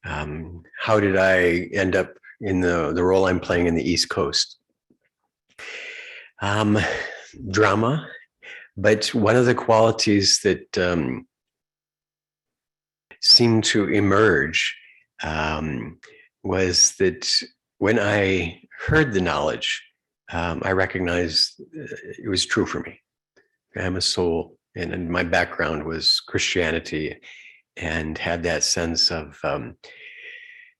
How did I end up in the role I'm playing in the East Coast? Drama, but one of the qualities that seemed to emerge was that when I heard the knowledge, I recognized it was true for me. I'm a soul, and my background was Christianity, and had that sense of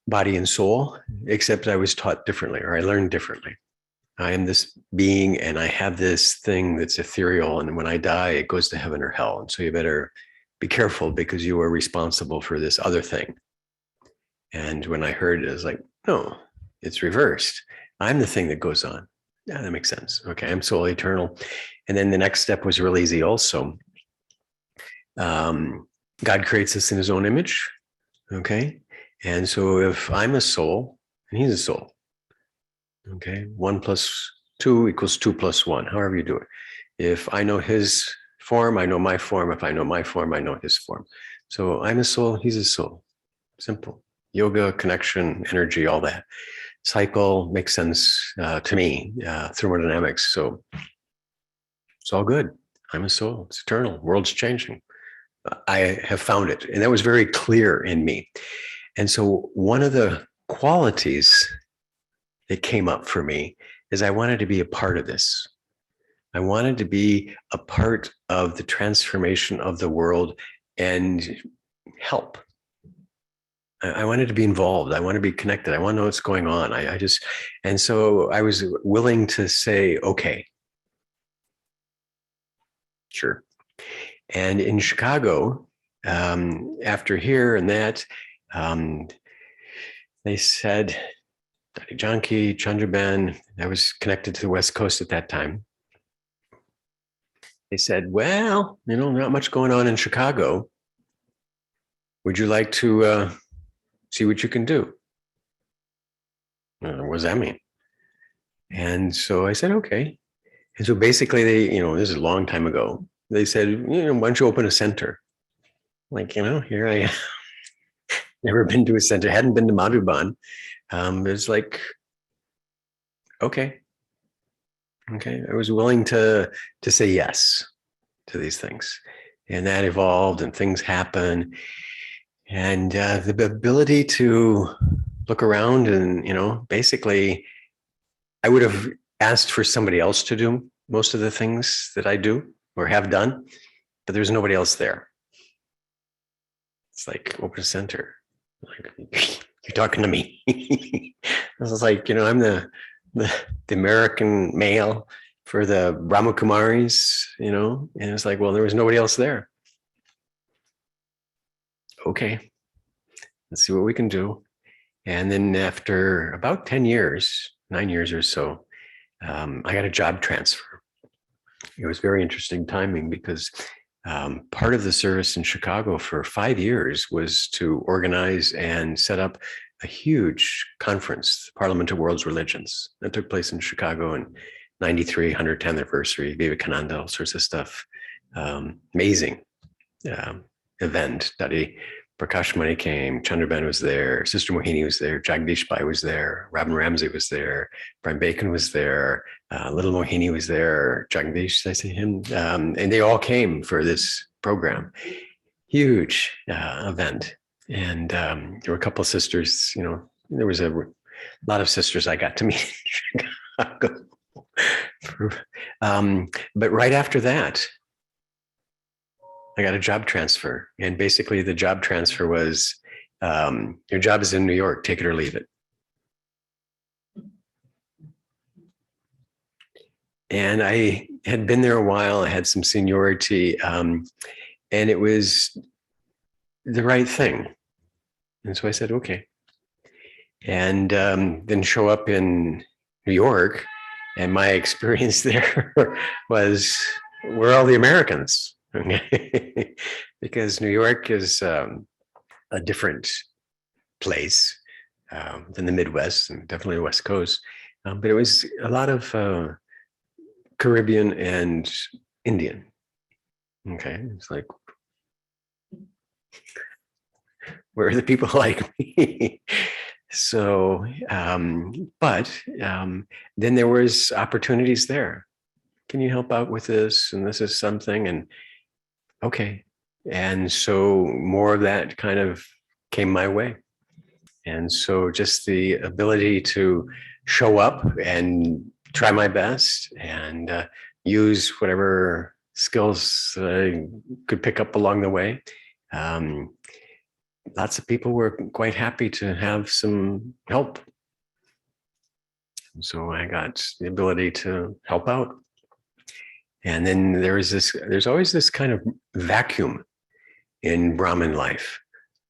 body and soul, except I was taught differently, or I learned differently. I am this being, and I have this thing that's ethereal, and when I die, it goes to heaven or hell. And so you better be careful, because you are responsible for this other thing. And when I heard it, I was like, no, it's reversed. I'm the thing that goes on. Yeah, that makes sense. Okay, I'm soul eternal. And then the next step was real easy also. God creates us in his own image. Okay. And so if I'm a soul and he's a soul, okay, 1 + 2 = 2 + 1, however you do it. If I know his form, I know my form. If I know my form, I know his form. So I'm a soul, he's a soul. Simple. Yoga, connection, energy, all that. Cycle makes sense to me, thermodynamics. So it's all good. I'm a soul, it's eternal, world's changing. I have found it. And that was very clear in me. And so one of the qualities that came up for me is I wanted to be a part of this. I wanted to be a part of the transformation of the world and help. I wanted to be involved. I want to be connected. I want to know what's going on. And so I was willing to say, okay, sure. And in Chicago, after here and that, they said, Daddy Janki, Chandraben, I was connected to the West Coast at that time. They said, well, not much going on in Chicago. Would you like to see what you can do? What does that mean? And so I said, okay. And so basically they, this is a long time ago. They said, why don't you open a center? Like, here I am. Never been to a center, hadn't been to Madhuban. It's like, okay. I was willing to say yes to these things. And that evolved, and things happen. And the ability to look around and, basically, I would have asked for somebody else to do most of the things that I do or have done, but there's nobody else there. It's like, open a center. Like, you're talking to me. I was like, I'm the American male for the Brahma Kumaris, and it's like, well, there was nobody else there. Okay, let's see what we can do. And then after about 10 years, 9 years or so, I got a job transfer. It was very interesting timing, because part of the service in Chicago for 5 years was to organize and set up a huge conference, Parliament of World's Religions, that took place in Chicago in 93, 110th anniversary, Vivekananda, all sorts of stuff. Amazing event. Daddy Prakash Mani came, Chandraben was there, Sister Mohini was there, Jagdish Bai was there, Robin Ramsey was there, Brian Bacon was there, Little Mohini was there, Jagdish, did I say him? And they all came for this program. Huge event. And there were a couple of sisters, there was a lot of sisters I got to meet in Chicago. But right after that, I got a job transfer. And basically the job transfer was, your job is in New York, take it or leave it. And I had been there a while, I had some seniority, and it was the right thing. And so I said, okay. And then show up in New York, and my experience there was, we're all the Americans. Because New York is a different place than the Midwest, and definitely the West Coast. But it was a lot of Caribbean and Indian. Okay, it's like, Where are the people like me? So, but then there was opportunities there. Can you help out with this? And this is something, and okay. And so more of that kind of came my way. And so just the ability to show up and try my best and use whatever skills I could pick up along the way. Lots of people were quite happy to have some help. So I got the ability to help out. And then there's always this kind of vacuum in Brahmin life.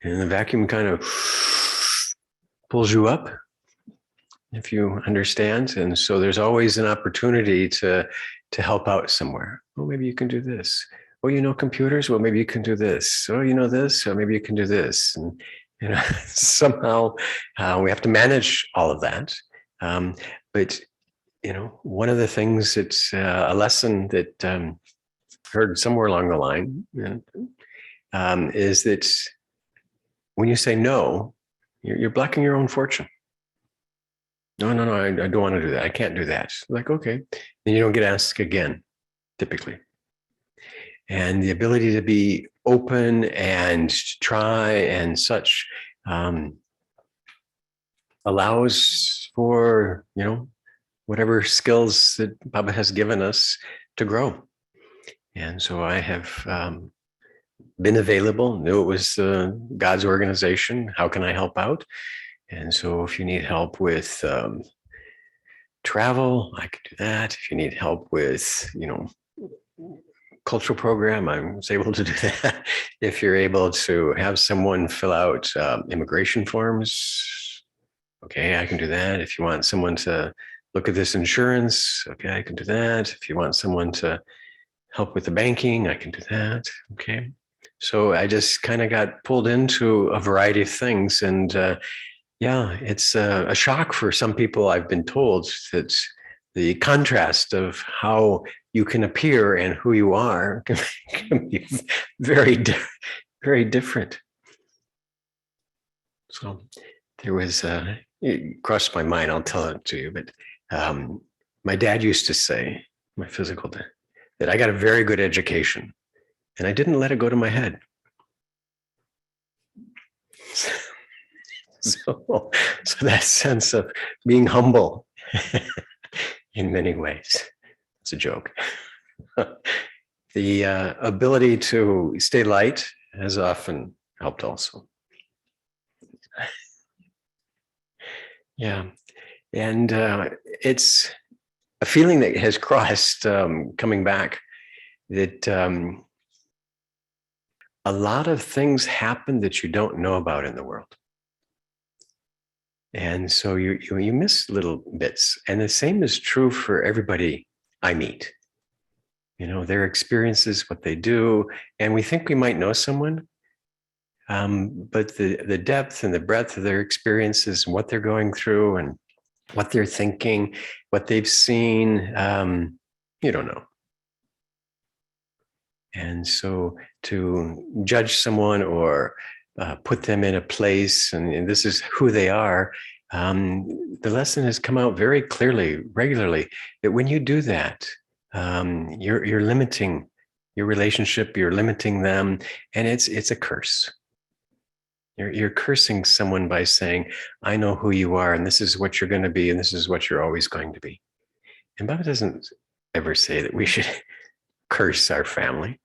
And the vacuum kind of pulls you up, if you understand. And so there's always an opportunity to help out somewhere. Oh, maybe you can do this. Oh, you know computers? Well, maybe you can do this. Oh, you know this? So maybe you can do this. And somehow we have to manage all of that. But one of the things that's a lesson that heard somewhere along the line is that when you say no, you're blocking your own fortune. No, I don't want to do that. I can't do that. Like, okay, then you don't get asked again, typically. And the ability to be open and try and such allows for, whatever skills that Baba has given us to grow. And so I have been available, knew it was God's organization. How can I help out? And so if you need help with travel, I can do that. If you need help with, cultural program, I was able to do that. If you're able to have someone fill out immigration forms, okay, I can do that. If you want someone to look at this insurance, okay, I can do that. If you want someone to help with the banking, I can do that. Okay. So I just kind of got pulled into a variety of things. And it's a shock for some people. I've been told that the contrast of how you can appear and who you are can be very, very different. So there was, it crossed my mind, I'll tell it to you, but my dad used to say, my physical dad, that I got a very good education and I didn't let it go to my head. So that sense of being humble in many ways, it's a joke. The ability to stay light has often helped also. Yeah. And it's a feeling that has crossed coming back that a lot of things happen that you don't know about in the world. And so you miss little bits. And the same is true for everybody I meet. Their experiences, what they do. And we think we might know someone, but the depth and the breadth of their experiences and what they're going through and what they're thinking, what they've seen, you don't know. And so to judge someone or put them in a place and this is who they are, the lesson has come out very clearly, regularly, that when you do that, you're limiting your relationship, you're limiting them, and it's a curse. You're cursing someone by saying, I know who you are, and this is what you're going to be, and this is what you're always going to be. And Baba doesn't ever say that we should curse our family.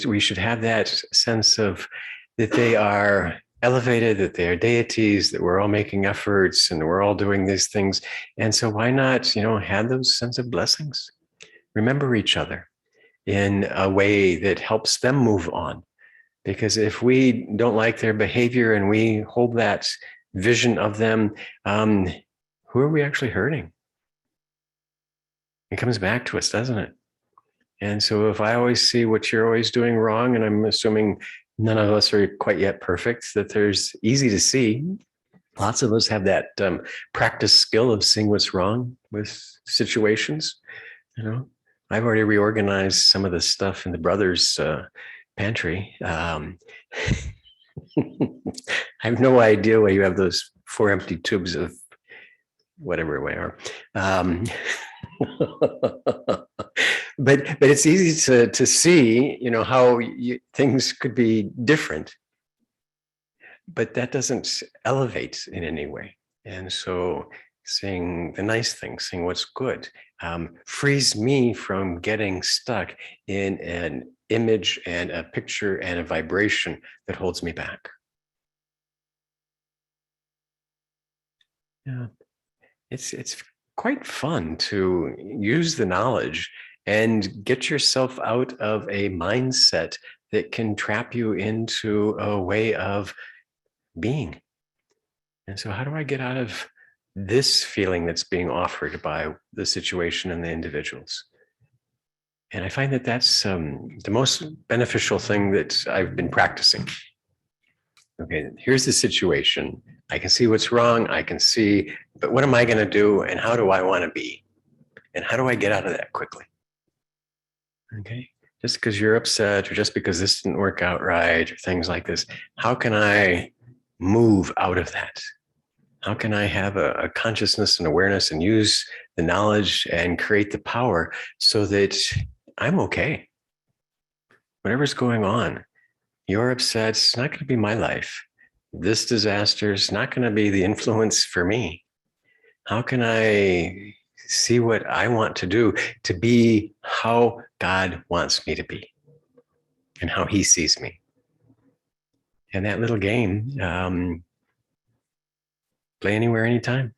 We should have that sense of that they are elevated, that they are deities, that we're all making efforts and we're all doing these things. And so why not, have those sense of blessings? Remember each other in a way that helps them move on. Because if we don't like their behavior and we hold that vision of them, who are we actually hurting? It comes back to us, doesn't it? And so if I always see what you're always doing wrong, and I'm assuming none of us are quite yet perfect, that there's easy to see. Lots of us have that practice skill of seeing what's wrong with situations. I've already reorganized some of the stuff in the brothers' pantry. I have no idea why you have those 4 empty tubes of whatever we are. But it's easy to see, how things could be different, but that doesn't elevate in any way. And so seeing the nice things, seeing what's good, frees me from getting stuck in an image and a picture and a vibration that holds me back. Yeah, it's quite fun to use the knowledge and get yourself out of a mindset that can trap you into a way of being. And so how do I get out of this feeling that's being offered by the situation and the individuals? And I find that that's the most beneficial thing that I've been practicing. Okay, here's the situation. I can see what's wrong. I can see, but what am I going to do? And how do I want to be? And how do I get out of that quickly? Okay, just because you're upset or just because this didn't work out right or things like this, how can I move out of that? How can I have a consciousness and awareness and use the knowledge and create the power so that I'm okay? Whatever's going on, you're upset, it's not going to be my life. This disaster is not going to be the influence for me. How can I see what I want to do to be how God wants me to be and how he sees me? And that little game, play anywhere, anytime.